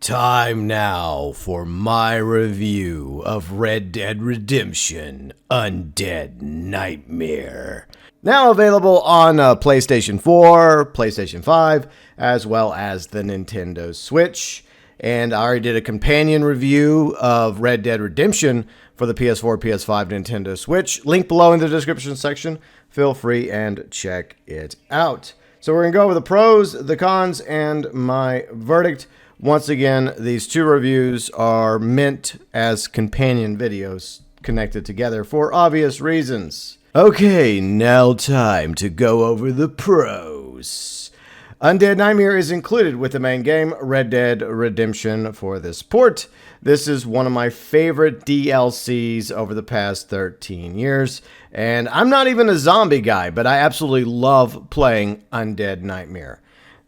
Time now for my review of Red Dead Redemption Undead Nightmare. Now available on PlayStation 4, PlayStation 5, as well as the Nintendo Switch. And I already did a companion review of Red Dead Redemption for the PS4, PS5, Nintendo Switch. Link below in the description section. Feel free and check it out. So we're going to go over the pros, the cons, and my verdict. Once again, these two reviews are meant as companion videos connected together for obvious reasons. Okay, now time to go over the pros. Undead Nightmare is included with the main game, Red Dead Redemption, for this port. This is one of my favorite DLCs over the past 13 years. And I'm not even a zombie guy, but I absolutely love playing Undead Nightmare.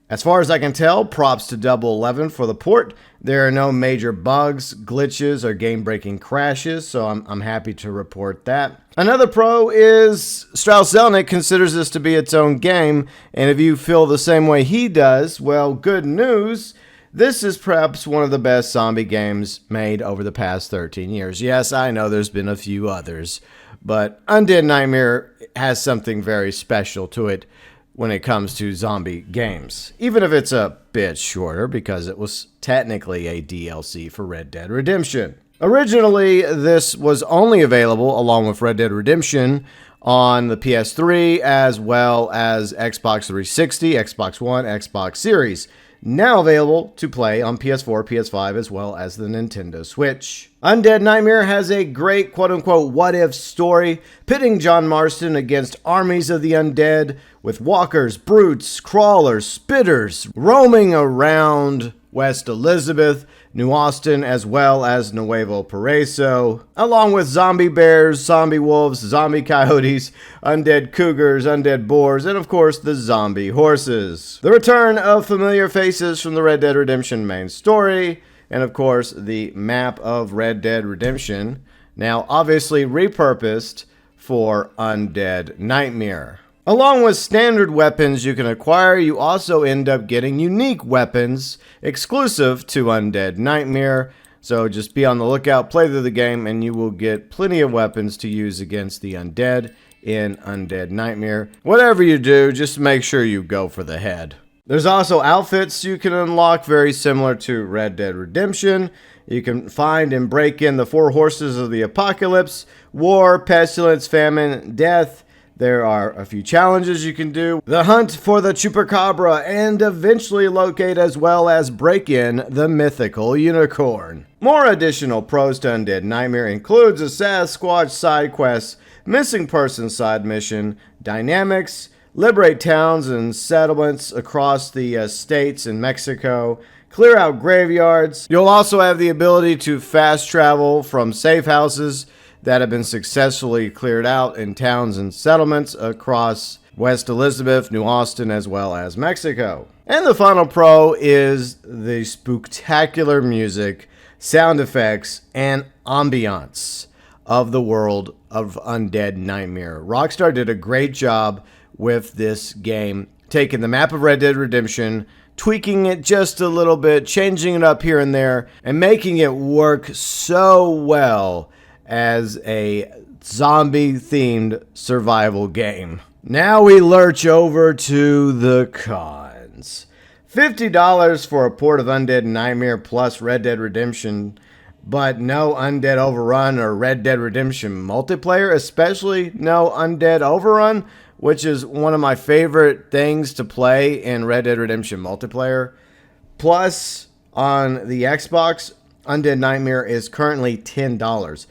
As far as I can tell, props to Double 11 for the port. There are no major bugs, glitches, or game-breaking crashes, so I'm happy to report that. Another pro is Strauss Zelnick considers this to be its own game, and if you feel the same way he does, well, good news. This is perhaps one of the best zombie games made over the past 13 years. Yes, I know there's been a few others, but Undead Nightmare has something very special to it when it comes to zombie games, even if it's a bit shorter because it was technically a DLC for Red Dead Redemption. Originally, this was only available along with Red Dead Redemption on the PS3 as well as Xbox 360, Xbox One, Xbox Series. Now available to play on PS4, PS5, as well as the Nintendo Switch. Undead Nightmare has a great quote-unquote what-if story, pitting John Marston against armies of the undead, with walkers, brutes, crawlers, spitters, roaming around West Elizabeth, New Austin, as well as Nuevo Paraiso, along with zombie bears, zombie wolves, zombie coyotes, undead cougars, undead boars, and of course the zombie horses. The return of familiar faces from the Red Dead Redemption main story, and of course the map of Red Dead Redemption, now obviously repurposed for Undead Nightmare. Along with standard weapons you can acquire, you also end up getting unique weapons exclusive to Undead Nightmare. So just be on the lookout, play through the game, and you will get plenty of weapons to use against the undead in Undead Nightmare. Whatever you do, just make sure you go for the head. There's also outfits you can unlock very similar to Red Dead Redemption. You can find and break in the 4 horses of the apocalypse: war, pestilence, famine, death. There are a few challenges you can do. The hunt for the chupacabra and eventually locate as well as break in the mythical unicorn. More additional pros to Undead Nightmare includes a Sasquatch side quest, missing person side mission, dynamics, liberate towns and settlements across the states in Mexico, clear out graveyards. You'll also have the ability to fast travel from safe houses that have been successfully cleared out in towns and settlements across West Elizabeth, New Austin, as well as Mexico. And the final pro is the spectacular music, sound effects, and ambiance of the world of Undead Nightmare. Rockstar did a great job with this game, taking the map of Red Dead Redemption, tweaking it just a little bit, changing it up here and there, and making it work so well as a zombie-themed survival game. Now we lurch over to the cons. $50 for a port of Undead Nightmare plus Red Dead Redemption, but no Undead Overrun or Red Dead Redemption multiplayer, especially no Undead Overrun, which is one of my favorite things to play in Red Dead Redemption multiplayer. Plus, on the Xbox, Undead Nightmare is currently $10.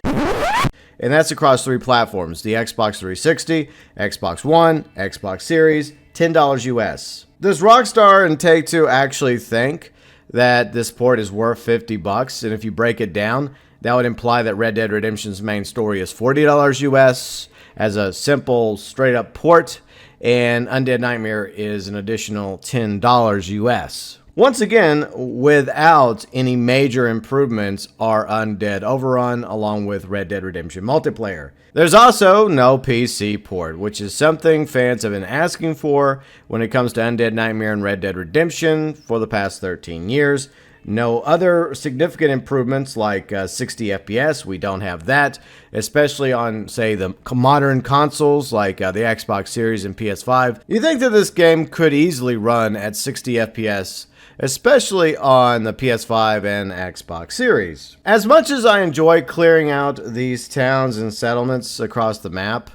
And that's across 3 platforms: the Xbox 360, Xbox One, Xbox Series, $10 US. Does Rockstar and Take-Two actually think that this port is worth $50? And if you break it down, that would imply that Red Dead Redemption's main story is $40 US as a simple, straight-up port, and Undead Nightmare is an additional $10 US. Once again, without any major improvements are Undead Overrun along with Red Dead Redemption multiplayer. There's also no PC port, which is something fans have been asking for when it comes to Undead Nightmare and Red Dead Redemption for the past 13 years. No other significant improvements like 60 FPS. We don't have that, especially on, say, the modern consoles like the Xbox Series and PS5. You think that this game could easily run at 60 FPS, especially on the PS5 and Xbox Series. As much as I enjoy clearing out these towns and settlements across the map,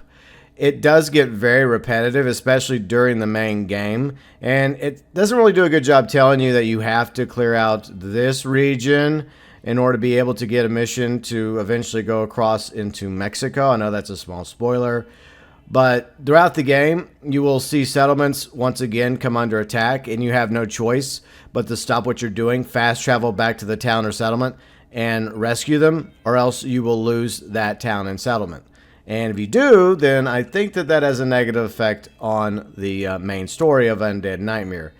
it does get very repetitive, especially during the main game, and it doesn't really do a good job telling you that you have to clear out this region in order to be able to get a mission to eventually go across into Mexico. I know that's a small spoiler, but throughout the game, you will see settlements once again come under attack, and you have no choice but to stop what you're doing, fast travel back to the town or settlement, and rescue them, or else you will lose that town and settlement. And if you do, then I think that that has a negative effect on the main story of Undead Nightmare.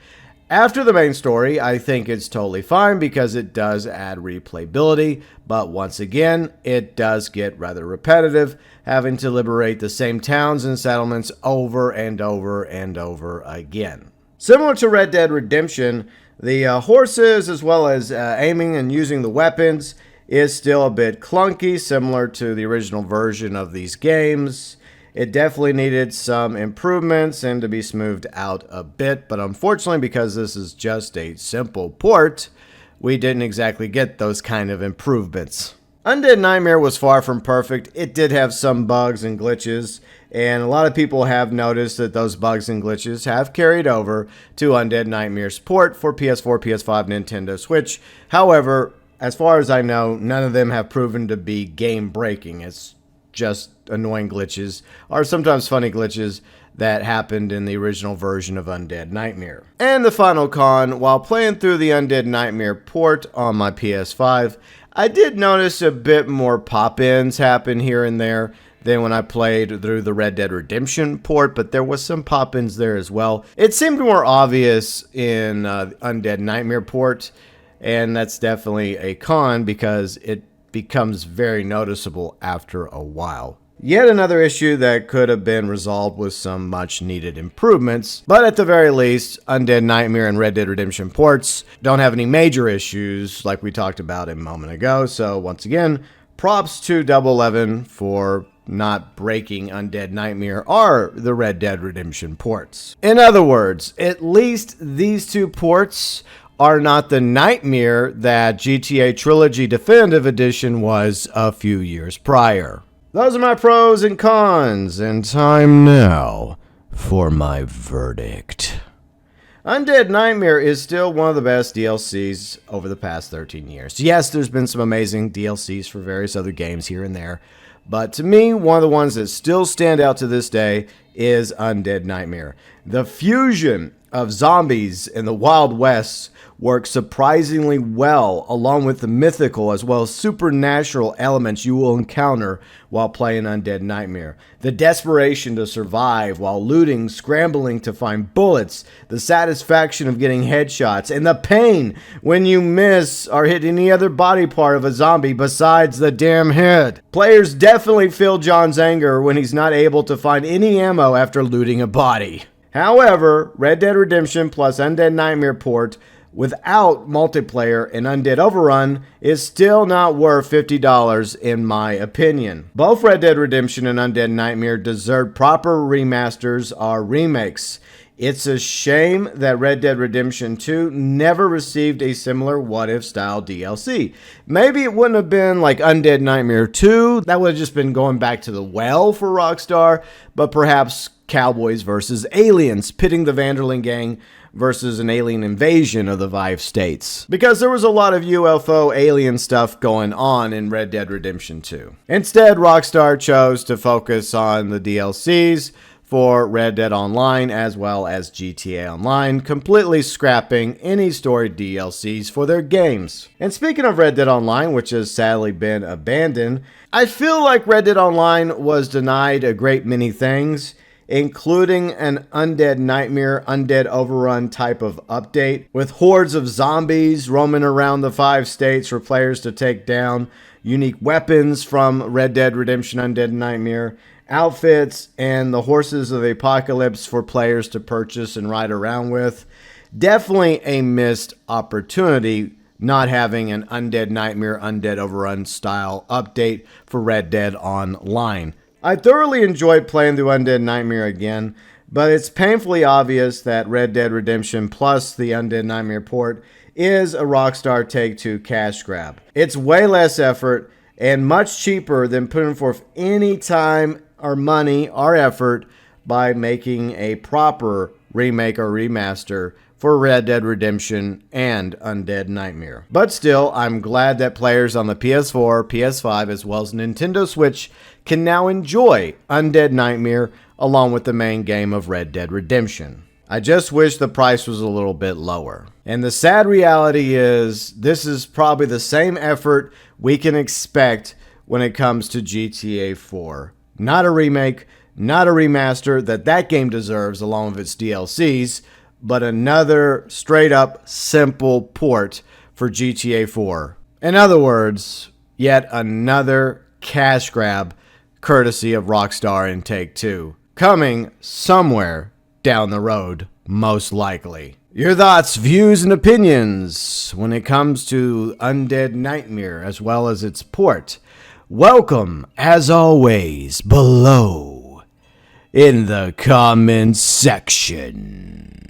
After the main story, I think it's totally fine because it does add replayability, but once again, it does get rather repetitive, having to liberate the same towns and settlements over and over and over again. Similar to Red Dead Redemption, the horses, as well as aiming and using the weapons, is still a bit clunky, similar to the original version of these games. It definitely needed some improvements and to be smoothed out a bit, but unfortunately, because this is just a simple port, we didn't exactly get those kind of improvements. Undead Nightmare was far from perfect. It did have some bugs and glitches, and a lot of people have noticed that those bugs and glitches have carried over to Undead Nightmare's port for PS4, PS5, Nintendo Switch. However, as far as I know, none of them have proven to be game-breaking. It's just annoying glitches, or sometimes funny glitches that happened in the original version of Undead Nightmare. And the final con, while playing through the Undead Nightmare port on my PS5, I did notice a bit more pop-ins happen here and there than when I played through the Red Dead Redemption port, but there was some pop-ins there as well. It seemed more obvious in Undead Nightmare port, and that's definitely a con because it becomes very noticeable after a while. Yet another issue that could have been resolved with some much needed improvements, but at the very least, Undead Nightmare and Red Dead Redemption ports don't have any major issues like we talked about a moment ago. So once again, props to Double 11 for not breaking Undead Nightmare or the Red Dead Redemption ports. In other words, at least these two ports are not the nightmare that GTA Trilogy Definitive Edition was a few years prior. Those are my pros and cons, and time now for my verdict. Undead Nightmare is still one of the best DLCs over the past 13 years. Yes, there's been some amazing DLCs for various other games here and there, but to me, one of the ones that still stand out to this day is Undead Nightmare. The fusion of zombies in the Wild West works surprisingly well, along with the mythical as well as supernatural elements you will encounter while playing Undead Nightmare. The desperation to survive while looting, scrambling to find bullets, the satisfaction of getting headshots, and the pain when you miss or hit any other body part of a zombie besides the damn head. Players definitely feel John's anger when he's not able to find any ammo after looting a body. However, Red Dead Redemption plus Undead Nightmare port without multiplayer and Undead Overrun is still not worth $50 in my opinion. Both Red Dead Redemption and Undead Nightmare deserve proper remasters or remakes. It's a shame that Red Dead Redemption 2 never received a similar What If style DLC. Maybe it wouldn't have been like Undead Nightmare 2, that would have just been going back to the well for Rockstar, but perhaps Cowboys versus Aliens, pitting the Vanderlyn gang versus an alien invasion of the Vive states. Because there was a lot of UFO alien stuff going on in Red Dead Redemption 2. Instead, Rockstar chose to focus on the DLCs for Red Dead Online as well as GTA Online, completely scrapping any story DLCs for their games. And speaking of Red Dead Online, which has sadly been abandoned, I feel like Red Dead Online was denied a great many things, including an Undead Nightmare, Undead Overrun type of update, with hordes of zombies roaming around the 5 states for players to take down, unique weapons from Red Dead Redemption Undead Nightmare, outfits, and the Horses of the Apocalypse for players to purchase and ride around with. Definitely a missed opportunity not having an Undead Nightmare, Undead Overrun style update for Red Dead Online. I thoroughly enjoyed playing through Undead Nightmare again, but it's painfully obvious that Red Dead Redemption plus the Undead Nightmare port is a Rockstar Take-Two cash grab. It's way less effort and much cheaper than putting forth any time or money or effort by making a proper remake or remaster for Red Dead Redemption and Undead Nightmare. But still, I'm glad that players on the PS4, PS5, as well as Nintendo Switch can now enjoy Undead Nightmare along with the main game of Red Dead Redemption. I just wish the price was a little bit lower. And the sad reality is, this is probably the same effort we can expect when it comes to GTA 4. Not a remake, not a remaster that game deserves along with its DLCs, but another straight up simple port for GTA 4. In other words, yet another cash grab courtesy of Rockstar and Take-Two, coming somewhere down the road, most likely. Your thoughts, views, and opinions when it comes to Undead Nightmare as well as its port, welcome, as always, below in the comments section.